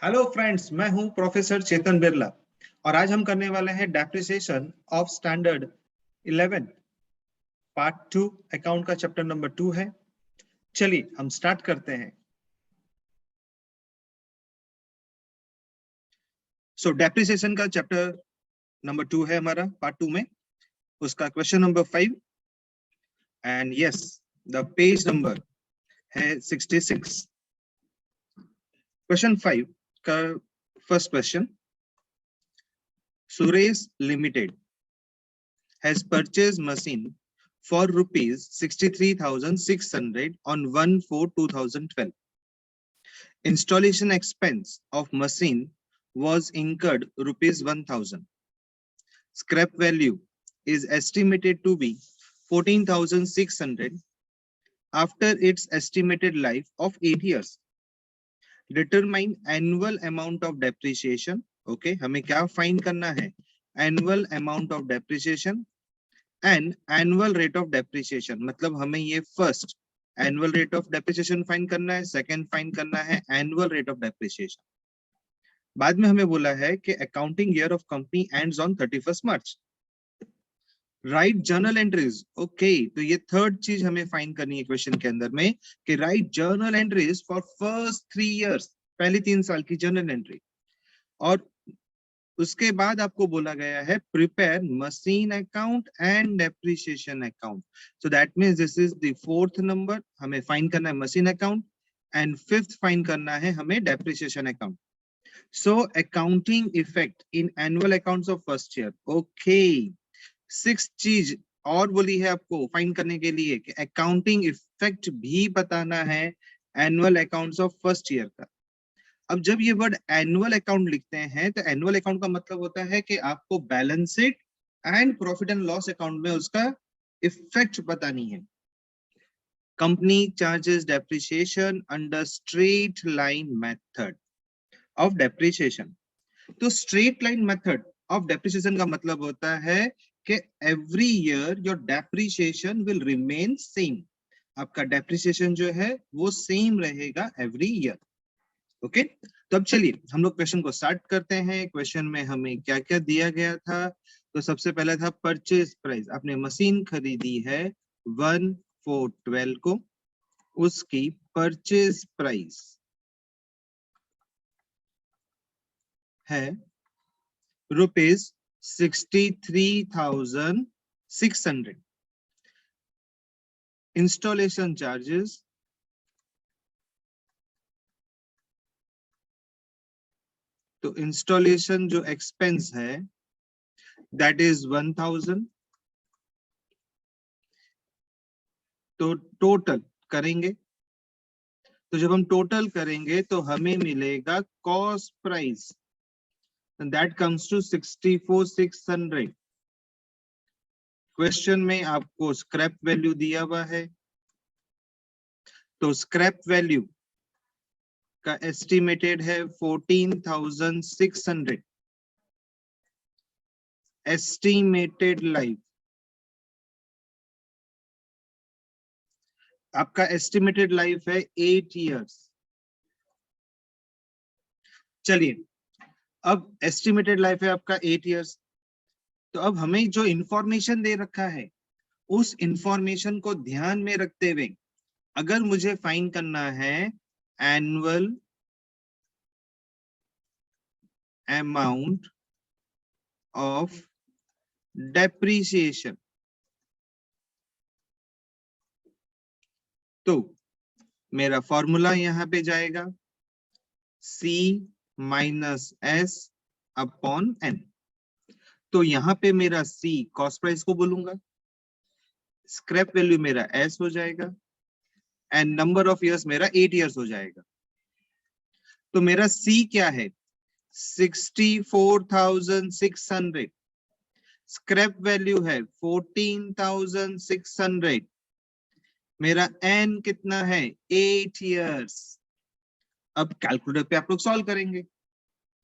Hello friends, मैं हूं professor चेतन बिरला और आज हम करने वाले हैं depreciation of standard 11 part 2। Account का चैप्टर नंबर 2 है। चलिए हम स्टार्ट करते हैं। सो डेप्रिसिएशन का चैप्टर नंबर 2 है हमारा पार्ट 2 में। उसका question number 5 and yes the page number है 66। क्वेश्चन 5 का first question, Suresh limited has purchased machine for rupees 63,600 on 1/4/2012. Installation expense of machine was incurred rupees 1,000. Scrap value is estimated to be 14,600 after its estimated life of 8 years. Determine annual amount of depreciation. Okay, हमें क्या find करना है? Annual amount of depreciation and annual rate of depreciation. मतलब हमें ये first annual rate of depreciation find करना है, second find करना है एनुअल रेट ऑफ डेप्रिसिएशन। बाद में हमें बोला है कि accounting year of company ends on 31 March. Right journal entries. Okay, तो ये थर्ड चीज हमें फाइंड करनी है क्वेश्चन के अंदर में कि right journal entries for first 3 years, पहली 3 साल की जर्नल एंट्री। और उसके बाद आपको बोला गया है prepare machine account and depreciation account. So that means this is the fourth number, हमें फाइंड करना है machine account and fifth find करना है हमें depreciation account. So accounting effect in annual accounts of first year. Okay, 6 चीज और बोली है आपको फाइंड करने के लिए कि अकाउंटिंग इफेक्ट भी बताना है annual accounts of first year का। अब जब ये वर्ड एनुअल अकाउंट लिखते हैं तो एनुअल अकाउंट का मतलब होता है कि आपको balance sheet and profit and loss account में उसका इफेक्ट बतानी है। Company charges depreciation under straight line method of depreciation. तो straight line method of depreciation का मतलब होता है कि every year your depreciation will remain same. आपका डेप्रिसिएशन जो है वो सेम रहेगा एवरी ईयर। ओके, तो अब चलिए हम लोग क्वेश्चन को स्टार्ट करते हैं। क्वेश्चन में हमें क्या क्या दिया गया था? तो सबसे पहला था परचेज प्राइस। आपने मशीन खरीदी है 1/4/12 को, उसकी परचेज प्राइस है ₹63,600। इंस्टॉलेशन चार्जेस तो इंस्टॉलेशन जो एक्सपेंस है दैट इज 1,000। तो टोटल करेंगे, तो जब हम टोटल करेंगे तो हमें मिलेगा cost price that comes to 64,600। Question में आपको स्क्रैप वैल्यू दिया हुआ है, तो स्क्रैप वैल्यू का एस्टिमेटेड है 14,600। एस्टिमेटेड लाइफ, आपका एस्टिमेटेड लाइफ है 8 इयर्स। चलिए, अब एस्टिमेटेड लाइफ है आपका 8 इयर्स। तो अब हमें जो इंफॉर्मेशन दे रखा है उस इंफॉर्मेशन को ध्यान में रखते हुए अगर मुझे फाइंड करना है एनुअल अमाउंट ऑफ डेप्रिसिएशन, तो मेरा फॉर्मूला यहां पे जाएगा C minus S upon N। तो यहाँ पे मेरा C कॉस्ट प्राइस को बोलूंगा, स्क्रैप वैल्यू मेरा S हो जाएगा एंड नंबर ऑफ इयर्स मेरा 8 इयर्स हो जाएगा। तो मेरा C क्या है? 64,600। स्क्रैप वैल्यू है 14,600। मेरा N कितना है? 8 इयर्स। अब कैलकुलेटर पे आप लोग सॉल्व करेंगे,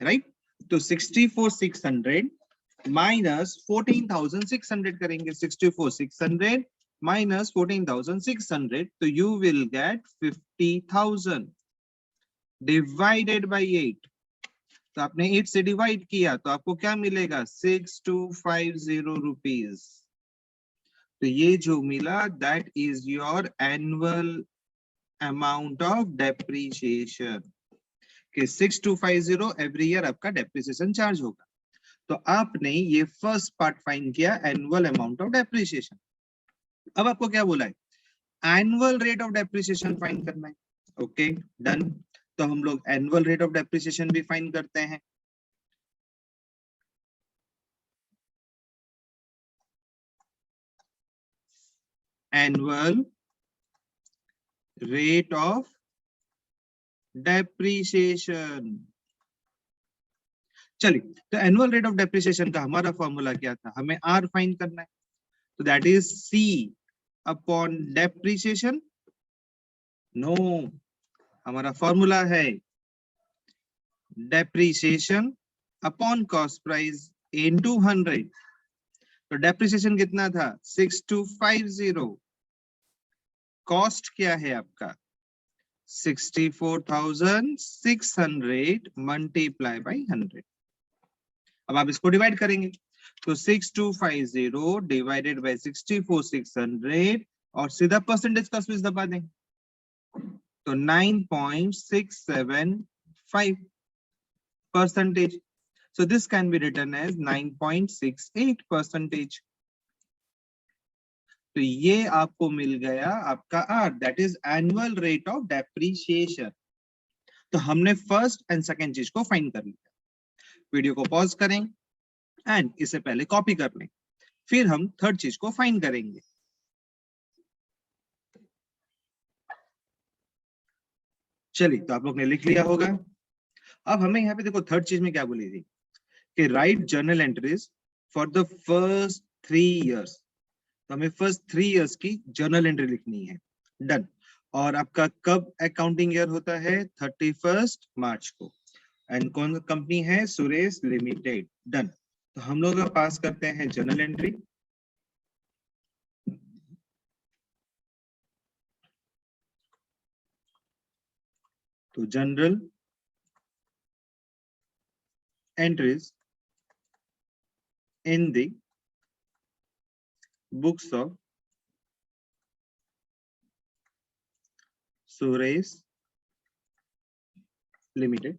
राइट? तो 64,600 माइनस 14,600 करेंगे। 64,600 माइनस 14,600, तो you will get 50,000 divided by 8। तो आपने 8 से डिवाइड किया तो आपको क्या मिलेगा 6250 रुपीज। तो ये जो मिला that is your annual amount of depreciation कि 6250 एवरी ईयर आपका डेप्रीशिएशन चार्ज होगा। तो आपने ये फर्स्ट पार्ट फाइंड किया एनुअल अमाउंट ऑफ डेप्रीशिएशन। अब आपको क्या बोला है annual rate of depreciation find करना है। Okay done. तो हम लोग एनुअल रेट ऑफ डेप्रीशिएशन भी फाइंड करते हैं। Annual rate of depreciation. चलिए तो एनुअल रेट ऑफ डेप्रीशिएशन का हमारा फॉर्मूला क्या था, हमें आर फाइंड करना है। तो that is C upon depreciation. No, हमारा फॉर्मूला है depreciation upon cost price into 100। तो डेप्रीशिएशन कितना था 6250। कॉस्ट क्या है आपका 64,600 मल्टीप्लाई बाई 100। अब आप इसको डिवाइड करेंगे तो 6250 डिवाइडेड बाई 64,600 और सीधा परसेंटेज का स्विच दबा दें तो 9.675 percentage. So this can be written as 9.68 percentage. तो ये आपको मिल गया आपका R that is annual rate of depreciation. तो हमने फर्स्ट एंड सेकेंड चीज को फाइंड कर लिया। वीडियो को पॉज करें एंड इसे पहले कॉपी कर लें, फिर हम थर्ड चीज को फाइंड करेंगे। चलिए तो आप लोग ने लिख लिया होगा। अब हमें यहाँ पे देखो थर्ड चीज में क्या बोली थी कि right journal entries for the first 3 years। तो हमें फर्स्ट 3 years की जर्नल एंट्री लिखनी है। डन। और आपका कब अकाउंटिंग ईयर होता है 31 मार्च को एंड कौन कंपनी है सुरेश लिमिटेड। डन। तो हम लोग पास करते हैं जर्नल एंट्री। तो journal entries in the books of Suresh limited.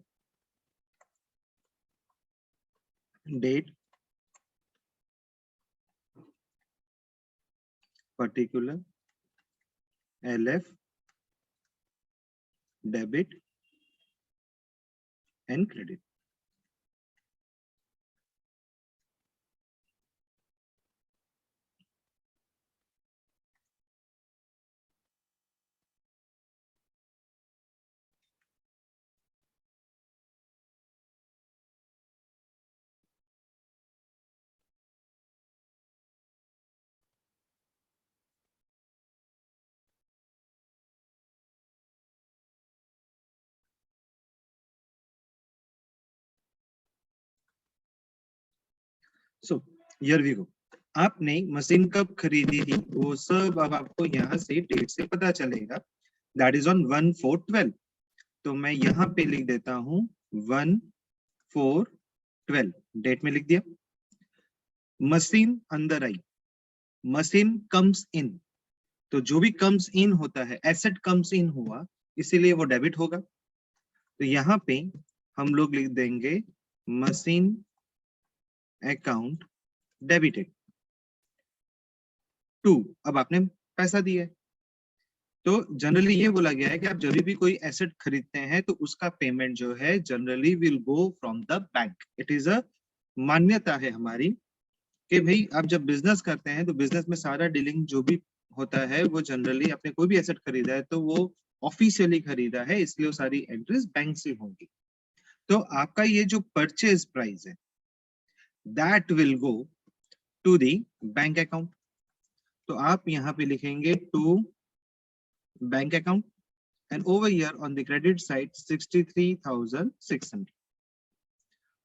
Date particular LF debit and credit। So here we go. आपने मशीन कब खरीदी थी वो सब अब आपको यहाँ से डेट से पता चलेगा। That is on 1/4/12। तो मैं यहाँ पे लिख देता हूँ 1/4/12 डेट में लिख दिया। मशीन अंदर आई, मशीन कम्स इन। तो जो भी कम्स इन होता है एसेट कम्स इन हुआ इसीलिए वो डेबिट होगा। तो यहाँ पे हम लोग लिख देंगे मशीन अकाउंट डेबिटेड टू। अब आपने पैसा दिया है तो जनरली ये बोला गया है कि आप जब भी कोई एसेट खरीदते हैं तो उसका पेमेंट जो है generally will go from the bank. It is a मान्यता है हमारी कि भाई आप जब बिजनेस करते हैं तो बिजनेस में सारा डीलिंग जो भी होता है वो जनरली आपने कोई भी एसेट खरीदा है तो वो ऑफिशियली खरीदा है इसलिए वो सारी एंट्रीज बैंक से होंगी। तो आपका ये जो परचेज प्राइस है that will go to the bank account. तो आप यहाँ पे लिखेंगे to bank account and over here on the credit side 63,600।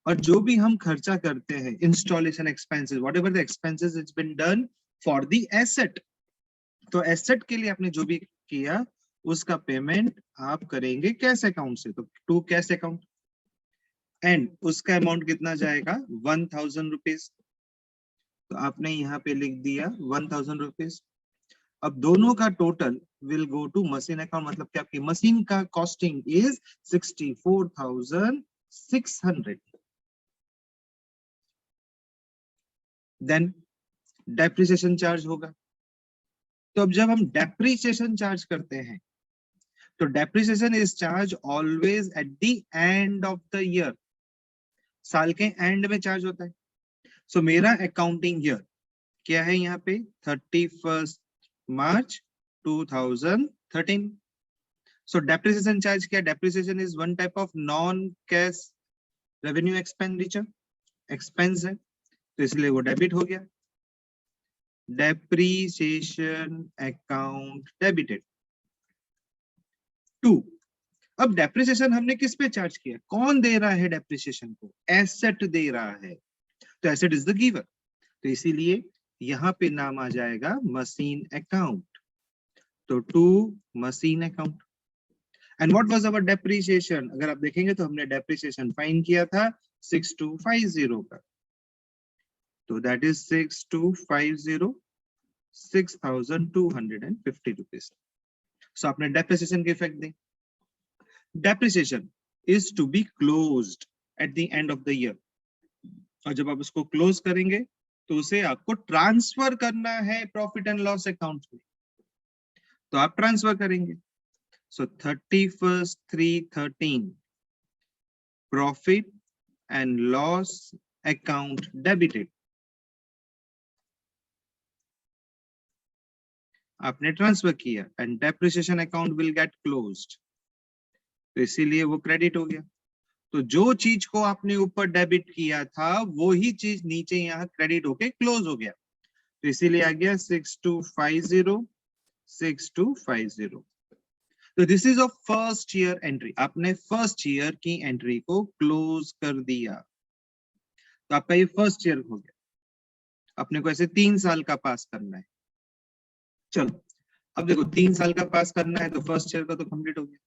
और जो भी हम खर्चा करते हैं installation expenses whatever the expenses it's been done for the asset. तो एसेट के लिए आपने जो भी किया उसका पेमेंट आप करेंगे कैश अकाउंट से। तो टू कैश अकाउंट। एंड उसका अमाउंट कितना जाएगा 1000 रुपीज। तो आपने यहाँ पे लिख दिया 1000 रुपीज। अब दोनों का total will go to machine account, मतलब कि आपकी मशीन का costing is 64,600। Then depreciation charge होगा। तो अब जब हम डेप्रिसिएशन चार्ज करते हैं तो depreciation is charge always at the end of the year, साल के एंड में चार्ज होता है। सो मेरा अकाउंटिंग ईयर क्या है यहाँ पे 31 मार्च 2013। सो डेप्रिसिएशन चार्ज क्या, depreciation is one type of non cash revenue expenditure, expense है, तो इसलिए वो डेबिट हो गया। Depreciation account debited. 2, अब डेप्रिसिएशन हमने किस पे चार्ज किया, कौन दे रहा है डेप्रिसिएशन को, एसेट दे रहा है, तो एसेट इज द गिवर, तो इसीलिए यहाँ पे नाम आ जाएगा मशीन अकाउंट। तो 2 machine account. And what was our depreciation, अगर आप देखेंगे तो हमने डेप्रिसिएशन फाइन किया था 6250 का, तो दैट इज 6250 6250 रुपीज। सो आपने डेप्रिसिएशन के इफेक्ट दी। Depreciation is to be closed at the end of the year, और जब आप उसको क्लोज करेंगे तो उसे आपको ट्रांसफर करना है प्रॉफिट एंड लॉस अकाउंट में, तो आप ट्रांसफर करेंगे। सो 31/3/13 profit and loss account debited, आपने ट्रांसफर किया and depreciation account will get closed, तो इसीलिए वो क्रेडिट हो गया। तो जो चीज को आपने ऊपर डेबिट किया था वो ही चीज नीचे यहाँ क्रेडिट होके क्लोज हो गया, तो इसीलिए आ गया 6250 6250। तो this is a first year entry, आपने फर्स्ट ईयर की एंट्री को क्लोज कर दिया, तो आपका ये फर्स्ट ईयर हो गया। अपने को ऐसे 3 साल का पास करना है। चलो अब देखो 3 साल का पास करना है तो फर्स्ट ईयर का तो कंप्लीट हो गया।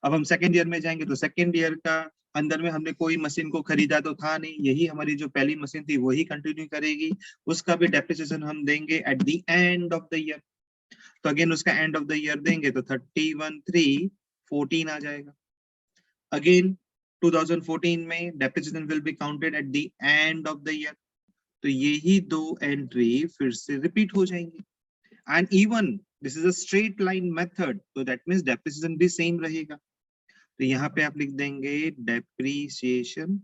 अब हम सेकेंड ईयर में जाएंगे तो सेकेंड ईयर का अंदर में हमने कोई मशीन को खरीदा तो था नहीं, यही हमारी जो पहली मशीन थी वही कंटिन्यू करेगी, उसका भी डेप्रिसिएशन हम देंगे at the end of the year. तो अगेन उसका एंड ऑफ द ईयर देंगे तो 31/3/14 आ जाएगा। अगेन 2014 में depreciation will be counted at the end of the year, तो यही दो एंट्री फिर से रिपीट हो जाएंगी। And even this is a straight line method, तो दैट मींस डेप्रिसिएशन भी सेम रहेगा। तो यहाँ पे आप लिख देंगे depreciation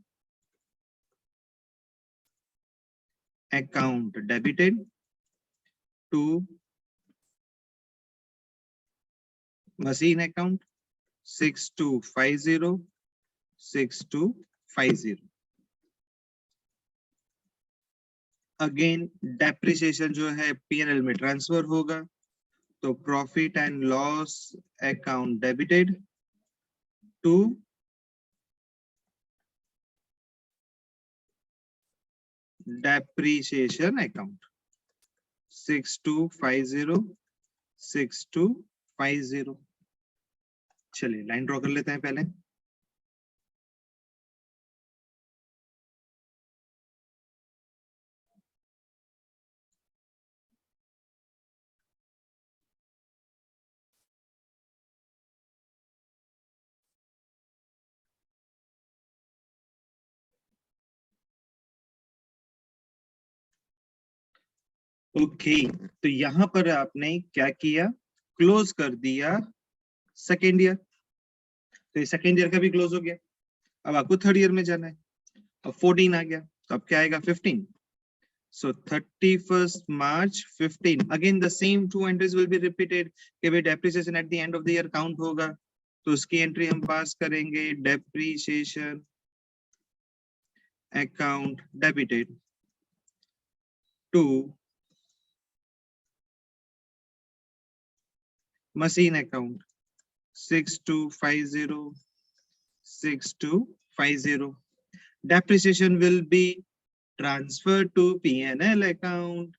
account debited to machine account 6250 6250। Again depreciation जो है पीएनएल में ट्रांसफर होगा, तो profit and loss account debited to depreciation account 6250 6250। चलिए लाइन ड्रॉ कर लेते हैं पहले। ओके तो यहां पर आपने क्या किया, क्लोज कर दिया सेकेंड ईयर, तो ये सेकेंड ईयर का भी क्लोज हो गया। अब आपको थर्ड ईयर में जाना है, अब 14 आ गया, तो अब क्या आएगा 15। So 31st March 15, again the same two entries will be repeated कि भाई depreciation at the end of the year count होगा, तो उसकी एंट्री हम पास करेंगे depreciation account debited to machine account 6250 6250. Depreciation will be transferred to P&L account,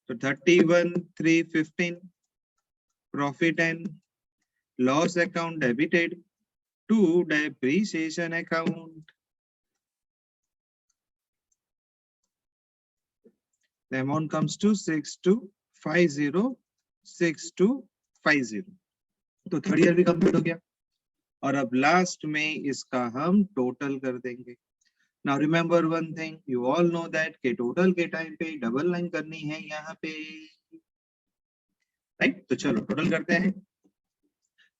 so 31/3/15 profit and loss account debited to depreciation account. The amount comes to 62506250. तो third year भी complete हो गया और अब लास्ट में इसका हम टोटल कर देंगे. Now remember one thing, you all know that के टोटल के टाइम पे डबल लाइन करनी है यहाँ पे, राइट? तो चलो टोटल करते हैं.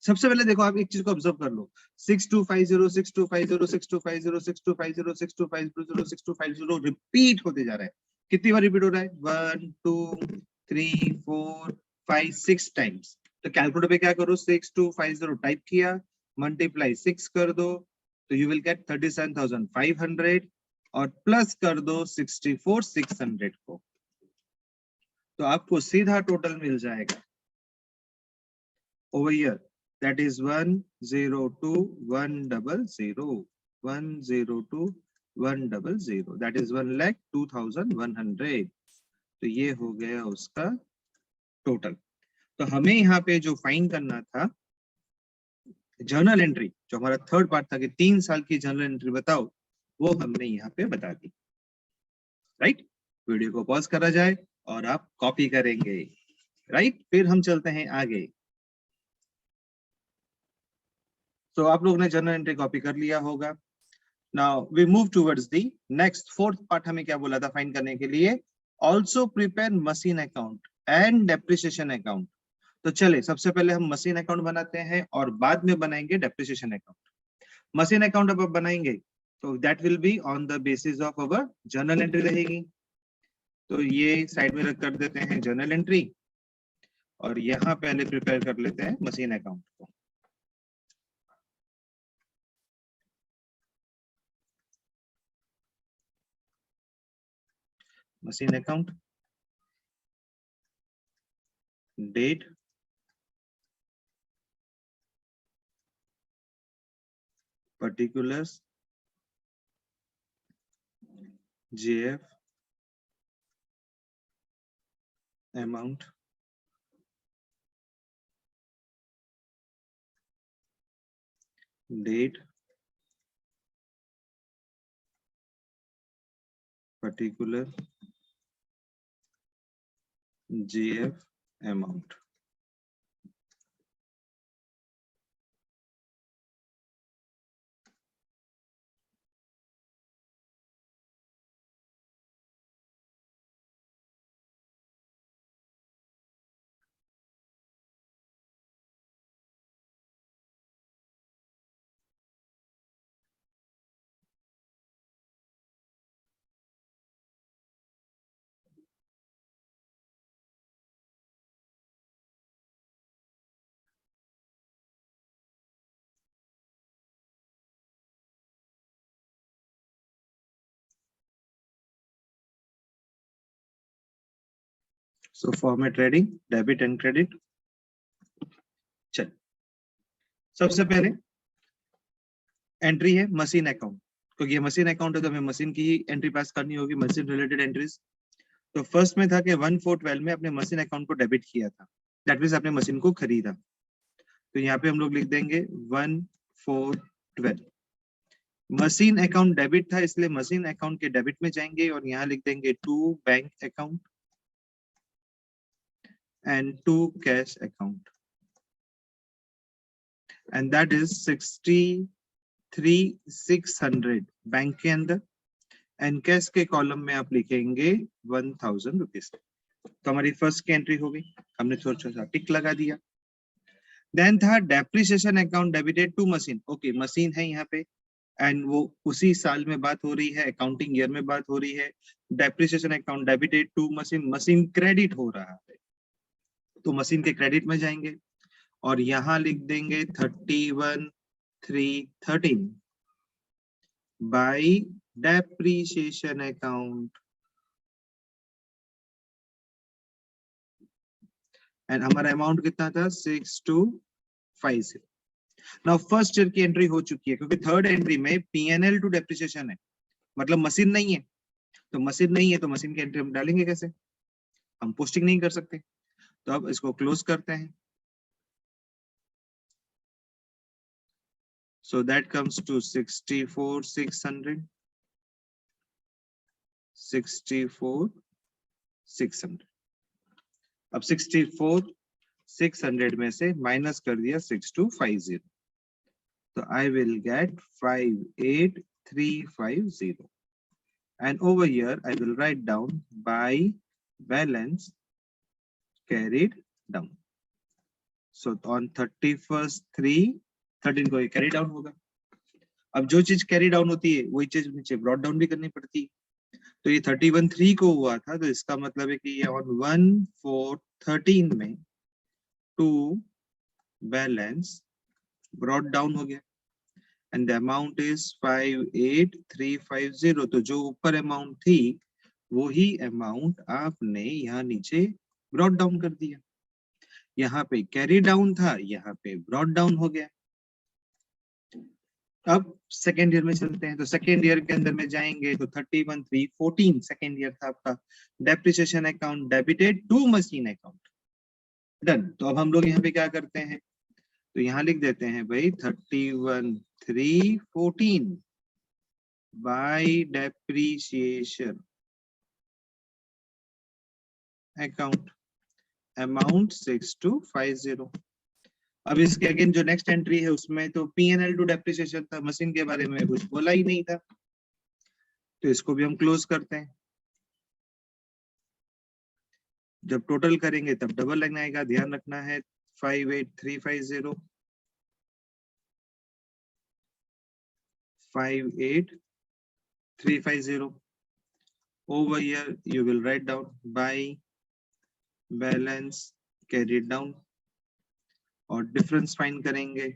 सबसे पहले देखो आप एक चीज को ऑब्जर्व कर लो, 6250 6250 6250 6250 6250 6250 रिपीट होते जा रहा है. कितनी बार रिपीट हो रहा है? 1 2 3 4 5 6 टाइम्स. तो कैलकुलेटर पे क्या करो, 6250 टाइप किया, मल्टीप्लाई 6 कर दो, तो यू विल गेट 37,500 और प्लस कर दो 64,600 को, तो आपको सीधा टोटल मिल जाएगा over here, that is 102,100 102,100, that is 1,02,100. तो ये हो गया उसका टोटल. तो हमें यहाँ पे जो फाइंड करना था जर्नल एंट्री, जो हमारा थर्ड पार्ट था कि 3 साल की जर्नल एंट्री बताओ, वो हमने यहाँ पे बता दी, राइट? वीडियो को पॉज करा जाए और आप कॉपी करेंगे, राइट? फिर हम चलते हैं आगे. तो आप लोगों ने जर्नल एंट्री कॉपी कर लिया होगा. Now we move towards the next fourth part. हमें क्या बोला था फाइंड करने के लिए? Also prepare machine account and depreciation account. तो चले सबसे पहले हम मशीन अकाउंट बनाते हैं और बाद में बनाएंगे डेप्रिसिएशन अकाउंट. मशीन अकाउंट अब बनाएंगे तो that will be on the basis of our journal entry रहेगी. तो ये साइड में रख कर देते हैं जर्नल एंट्री और यहाँ पहले प्रिपेयर कर लेते हैं मशीन अकाउंट को. Machine account, date, particulars, JF, amount, date, particular, JF, amount. So format ready, debit and credit. चल सबसे पहले एंट्री है मशीन अकाउंट, क्योंकि ये मशीन अकाउंट है तो हमें मशीन की ही एंट्री पास करनी होगी, मशीन रिलेटेड एंट्रीज. तो फर्स्ट में था कि 1/4/12 में अपने मशीन अकाउंट को डेबिट किया था, दैट मींस आपने मशीन को खरीदा. तो यहाँ पे हम लोग लिख देंगे 1/4/12. मशीन अकाउंट डेबिट था इसलिए मशीन अकाउंट के डेबिट में जाएंगे और यहाँ लिख देंगे to bank account and to cash account, and that is 63,600 bank के अंदर एंड कैश के कॉलम में आप लिखेंगे 1,000 रुपीज. तो हमारी फर्स्ट की एंट्री हो गई, हमने थोड़ा सा टिक लगा दिया. देन था depreciation account debited to machine. Okay, machine है यहाँ पे एंड वो उसी साल में बात हो रही है, अकाउंटिंग ईयर में बात हो रही है. Depreciation account debited to machine, machine credit हो रहा है तो मशीन के क्रेडिट में जाएंगे और यहां लिख देंगे 31,313 बाय डेप्रिसिएशन अकाउंट एंड हमारा अमाउंट कितना था 6250. नाउ फर्स्ट ईयर की एंट्री हो चुकी है क्योंकि थर्ड एंट्री में P&L टू डेप्रिसिएशन है, मतलब मशीन नहीं है. तो मशीन नहीं है तो मशीन की एंट्री हम डालेंगे कैसे? हम पोस्टिंग नहीं कर सकते. तो अब इसको क्लोज करते हैं. So that comes to 64,600, 64,600 600। अब 64,600 में से माइनस कर दिया 6250, तो I will get 58350, and over here I will write down by balance carried down. So on 31st 3/13 को ये कैरी डाउन होगा। अब जो चीज कैरी डाउन होती है वही चीज नीचे ब्रॉट डाउन भी करनी पड़ती है। तो ये 31/3 को हुआ था, तो इसका मतलब है कि ये ऑन 1/4/13 में टू बैलेंस ब्रॉट डाउन हो गया, एंड द अमाउंट इज 58350। तो जो ऊपर अमाउंट थी वही अमाउंट आपने यहाँ नीचे ब्रॉट डाउन कर दिया। यहाँ पे कैरी डाउन था, यहाँ पे ब्रॉट डाउन हो गया। अब सेकेंड ईयर में चलते हैं, तो सेकेंड ईयर के अंदर में जाएंगे तो 31/3/14 सेकेंड ईयर था आपका। Depreciation account debited to machine account, done. तो अब हम लोग यहाँ पे क्या करते हैं, तो यहाँ लिख देते हैं भाई 31/3/14 बाय डेप्रिसिएशन अकाउंट, अमाउंट 6250। अब इसके अगेन जो नेक्स्ट एंट्री है उसमें तो P&L टू डेप्रिसिएशन था, मशीन के बारे में कुछ बोला ही नहीं था, तो इसको भी हम क्लोज करते हैं। जब टोटल करेंगे तब डबल लगना आएगा, ध्यान रखना है। 58350 58350 over here you will write down by balance carried down, और डिफरेंस फाइंड करेंगे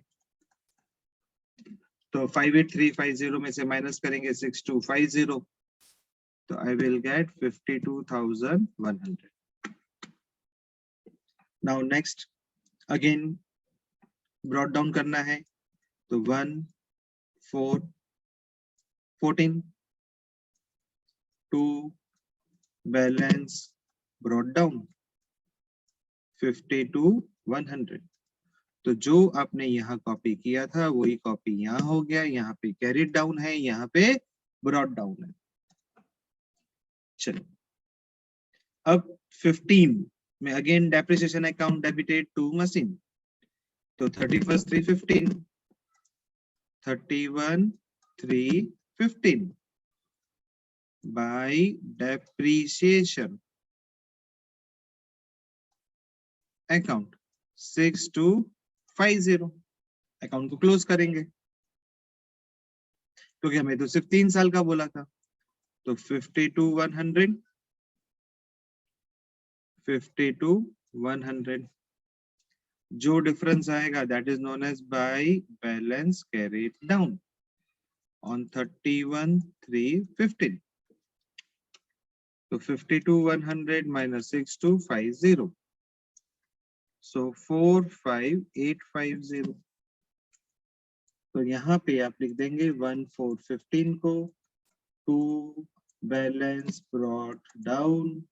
तो 58350 में से माइनस करेंगे 6250, तो I will get 52,100. Now next again brought down करना है, तो 1/4/14 टू बैलेंस ब्रॉट डाउन 52,100। तो जो आपने यहाँ कॉपी किया था वही कॉपी यहाँ हो गया, यहाँ पे कैरिड डाउन है, यहाँ पे ब्रॉट डाउन है। चलो अब 15 में again depreciation account debited to machine, तो 31/3/15 31/3/15 बाय डेप्रिसिएशन अकाउंट 6250, अकाउंट को क्लोज करेंगे क्योंकि हमें तो सिर्फ 3 साल का बोला था। तो 52,100 जो डिफरेंस आएगा that is known as by balance carried down on 31/3/15। तो 52,100 माइनस 6250, सो 45,850। तो यहाँ पे आप लिख देंगे 1/4/15 को टू बैलेंस ब्रॉट डाउन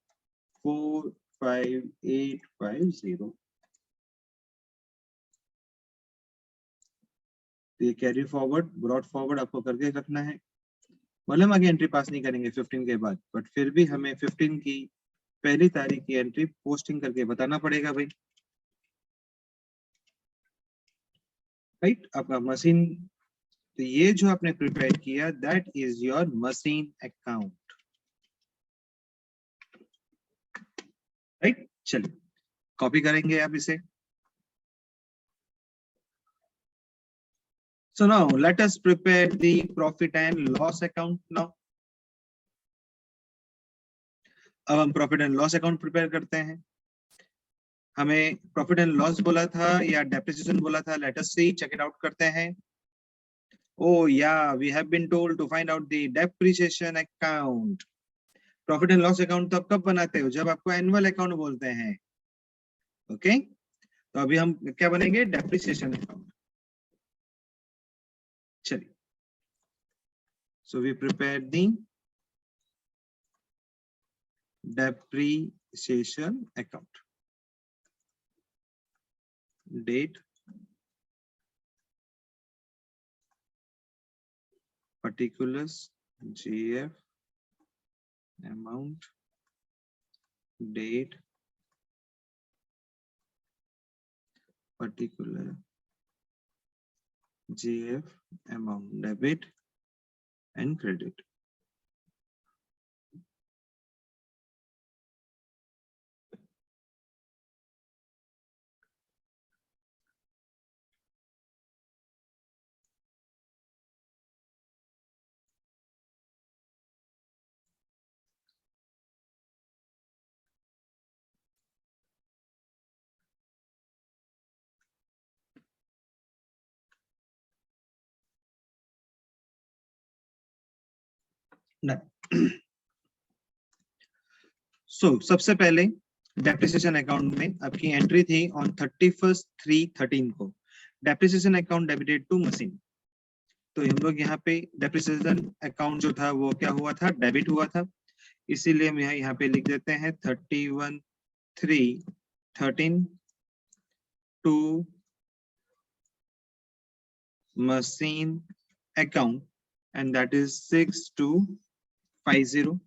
45,850। ये कैरी फॉरवर्ड ब्रॉट फॉरवर्ड आपको करके रखना है। मतलब हम आगे एंट्री पास नहीं करेंगे 15 के बाद, बट फिर भी हमें 15 की पहली तारीख की एंट्री पोस्टिंग करके बताना पड़ेगा भाई, राइट। आपका मशीन, तो ये जो आपने प्रिपेयर किया that is your machine account, right. चलिए कॉपी करेंगे आप इसे। So now let us prepare the profit and loss account now. अब हम profit and loss account prepare करते हैं। हमें प्रॉफिट एंड लॉस बोला था या डेप्रिसिएशन बोला था, let us see, check it out करते हैं। Oh yeah, we have been told to find out the depreciation account. Profit and loss account तो आप कब बनाते हो, जब आपको एनुअल अकाउंट बोलते हैं, ओके। तो अभी हम क्या बनेंगे, डेप्रिसिएशन अकाउंट। चलिए, so we prepare the depreciation account, date, particulars, GF, amount, date, particular GF amount, debit and credit. सबसे पहले डेप्रिसिएशन अकाउंट में आपकी एंट्री थी ऑन 31/3/13 को, depreciation account debited to machine. तो हम लोग यहाँ पे डेप्रिसिएशन अकाउंट जो था वो क्या हुआ था, डेबिट हुआ था, इसीलिए हम यहाँ पे लिख देते हैं 31/3/13 to machine account and that is 6250।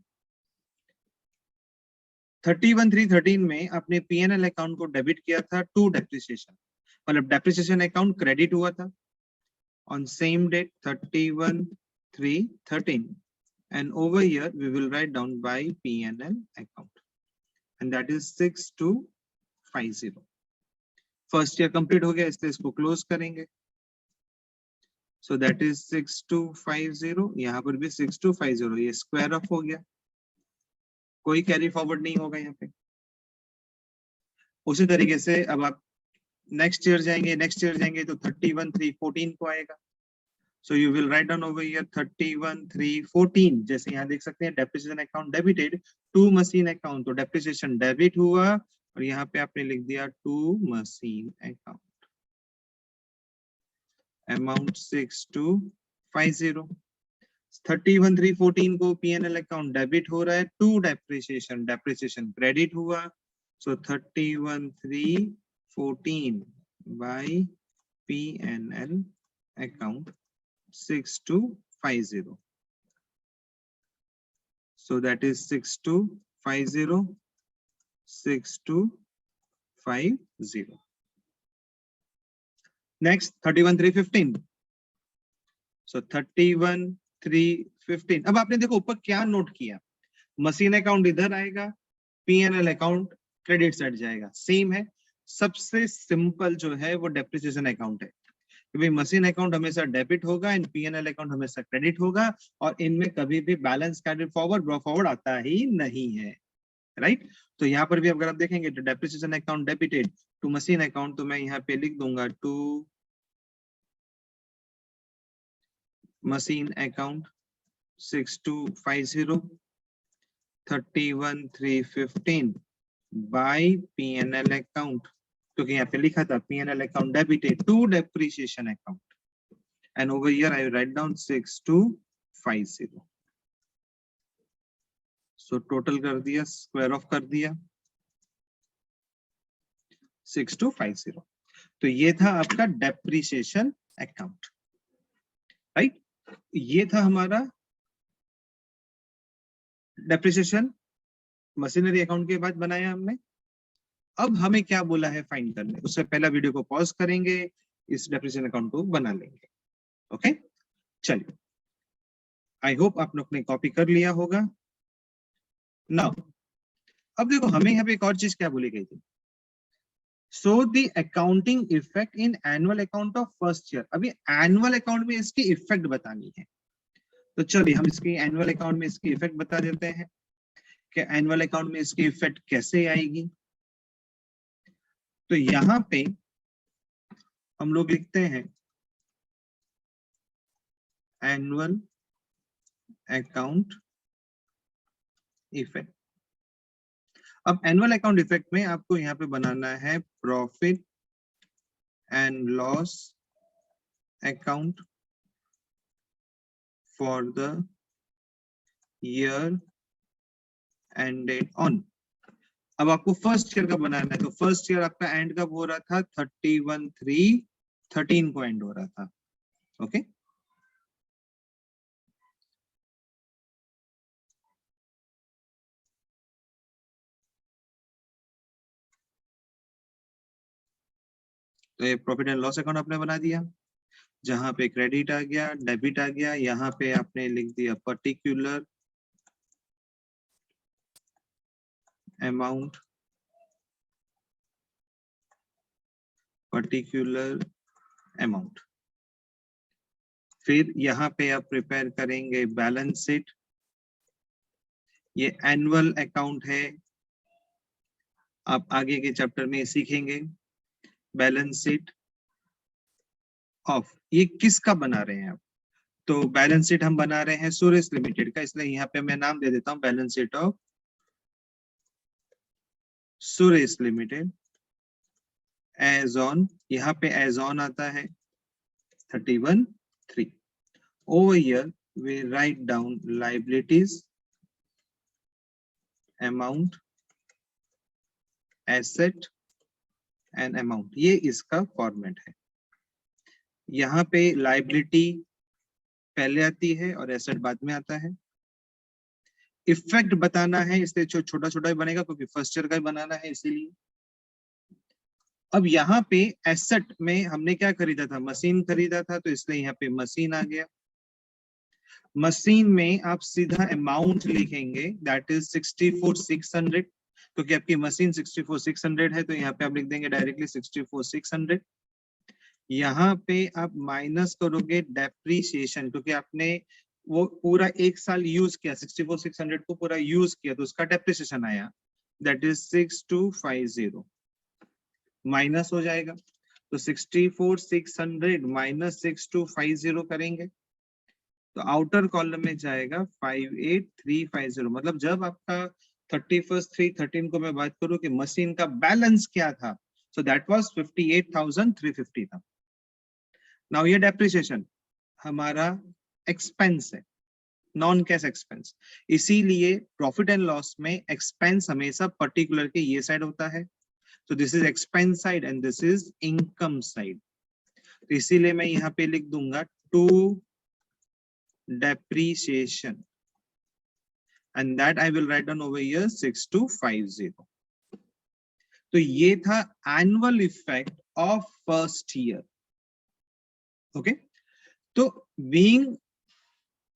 31/3/13 में आपने पीएनएल अकाउंट को डेबिट किया था टू डेप्रिसिएशन, मतलब डेप्रिसिएशन अकाउंट क्रेडिट हुआ था on same date 31/3/13, and over here we will write down by P&L account, and that is 6250. First year complete हो गया, इसलिए इसको क्लोज करेंगे। सो दैट इज 6250, यहाँ पर भी 6250, ये स्क्वायर ऑफ हो गया, कोई कैरी फॉरवर्ड नहीं होगा यहाँ पे। उसी तरीके से अब आप नेक्स्ट ईयर जाएंगे तो 31/3/14 को आएगा। So you will write down over here 31/3/14, जैसे यहाँ देख सकते हैं depreciation account debited to machine account, तो डेप्रिसिएशन डेबिट हुआ और यहाँ पे आपने लिख दिया टू मशीन अकाउंट, अमाउंट 6250। 31/3/14 को पीएनएल अकाउंट डेबिट हो रहा है टू डेप्रिसिएशन, डेप्रिसिएशन क्रेडिट हुआ, so 31/3/14 by PNL account 6250. So that is 6250, 6250. Next 31/3/15. So 31/3/15. अब आपने देखो ऊपर क्या नोट किया, मशीन अकाउंट इधर आएगा, पीएनएल अकाउंट क्रेडिट साइड जाएगा, सेम है। सबसे सिंपल जो है वो डेप्रिसिएशन अकाउंट है, क्योंकि मशीन अकाउंट हमेशा डेबिट होगा एंड पीएनएल अकाउंट हमेशा क्रेडिट होगा, और इनमें कभी भी balance carry forward draw forward आता ही नहीं है, राइट। तो यहाँ पर भी अगर आप देखेंगे तो depreciation account debited to machine account, तो मैं यहाँ पे लिख दूंगा to machine account 6250, 31/3/15 by PNL account, क्योंकि यहाँ पे लिखा था PNL account debited to depreciation account, and over here I write down 6250. So total कर दिया, स्क्वायर ऑफ कर दिया 6250। तो ये था आपका डेप्रिसिएशन अकाउंट, राइट। ये था हमारा डेप्रिसिएशन मशीनरी अकाउंट के बाद बनाया हमने। अब हमें क्या बोला है फाइंड करने, उससे पहला वीडियो को पॉज करेंगे, इस डेप्रिसिएशन अकाउंट को बना लेंगे। ओके चलिए, आई होप आप लोग ने कॉपी कर लिया होगा। नाउ अब देखो हमें यहाँ पे एक और चीज क्या बोली गई थी, so the accounting effect in annual account of first year. अभी एनुअल अकाउंट में इसकी इफेक्ट बतानी है, तो चलिए हम इसकी एनुअल अकाउंट में इसकी इफेक्ट बता देते हैं कि एनुअल अकाउंट में इसकी इफेक्ट कैसे आएगी। तो यहाँ पे हम लोग लिखते हैं एनुअल अकाउंट इफेक्ट। अब एनुअल अकाउंट इफेक्ट में आपको यहाँ पे बनाना है profit and loss account for the year ended on. अब आपको फर्स्ट ईयर का बनाना है, तो फर्स्ट ईयर आपका एंड कब हो रहा था, 31/3/13 को एंड हो रहा था। ओके तो ये प्रॉफिट एंड लॉस अकाउंट आपने बना दिया, जहां पे क्रेडिट आ गया, डेबिट आ गया, यहाँ पे आपने लिख दिया पर्टिकुलर अमाउंट, पर्टिकुलर अमाउंट। फिर यहाँ पे आप प्रिपेयर करेंगे बैलेंस शीट, ये एनुअल अकाउंट है, आप आगे के चैप्टर में सीखेंगे। बैलेंस शीट ऑफ, ये किसका बना रहे हैं आप? तो बैलेंस शीट हम बना रहे हैं सुरेश लिमिटेड का, इसलिए यहाँ पे मैं नाम दे देता हूँ balance sheet of Suresh limited as on, यहाँ पे एज ऑन आता है 31/3। Over here we write down liabilities, amount, asset and amount, ये इसका फॉर्मेट है। यहाँ पे लाइबिलिटी पहले आती है और एसेट बाद में आता है। इफेक्ट बताना है इसलिए छोटा छोटा ही बनेगा क्योंकि फर्स्ट ईयर का ही बनाना है इसीलिए। अब यहाँ पे एसेट में हमने क्या खरीदा था? मशीन खरीदा था, तो इसलिए यहाँ पे मशीन आ गया। मशीन में आप सीधा अमाउंट लिखेंगे, दैट इज 64,600, क्योंकि आपकी मशीन 64,600 है, तो यहाँ पे आप लिख देंगे डायरेक्टली 64,600। यहाँ पे आप माइनस करोगे डेप्रीशिएशन, क्योंकि आपने वो पूरा एक साल यूज किया, 64,600 को पूरा यूज किया, तो उसका डेप्रीशिएशन आया, दैट इज 6250, माइनस हो जाएगा। तो 64,600 माइनस 6250 करेंगे तो आउटर कॉलम में जाएगा 58,350। मतलब जब आपका 31/3/13 को मैं बात करूं कि मशीन का बैलेंस क्या था, सो दैट वाज 58,350 था। नाउ ये डेप्रिसिएशन हमारा एक्सपेंस है, नॉन कैश एक्सपेंस, इसीलिए प्रॉफिट एंड लॉस में एक्सपेंस हमेशा पर्टिकुलर के ये साइड होता है। तो this is expense side and this is income side, तो इसीलिए मैं यहाँ पे लिख दूंगा to depreciation and that I will write down over here 6250। तो ये था annual effect of first year. Okay, तो बीइंग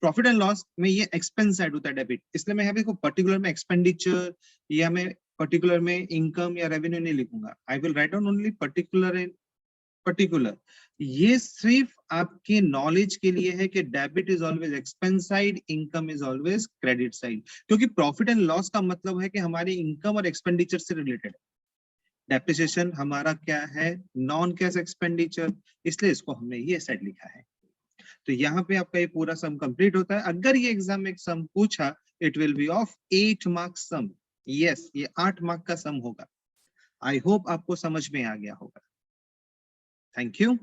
प्रॉफिट एंड लॉस में ये एक्सपेंस साइड होता है डेबिट, इसलिए मैं यहाँ पे पर्टिकुलर में एक्सपेंडिचर या मैं पर्टिकुलर में इनकम या रेवेन्यू नहीं लिखूंगा। I will write down only particular and particular. ये सिर्फ आपके नॉलेज के लिए है कि debit is always expense side, income is always credit side, क्योंकि प्रॉफिट एंड लॉस का मतलब है कि हमारी इनकम और एक्सपेंडिचर से रिलेटेड है। डेप्रिसिएशन हमारा क्या है? नॉन कैश एक्सपेंडिचर, इसलिए इसको हमने ये साइड लिखा है। तो यहाँ पे आपका ये पूरा सम कंप्लीट होता है। अगर ये एग्जाम में एक सम पूछा, it will be of 8 marks sum. Yes, ये 8 मार्क का सम होगा। आई होप आपको समझ में आ गया होगा। Thank you.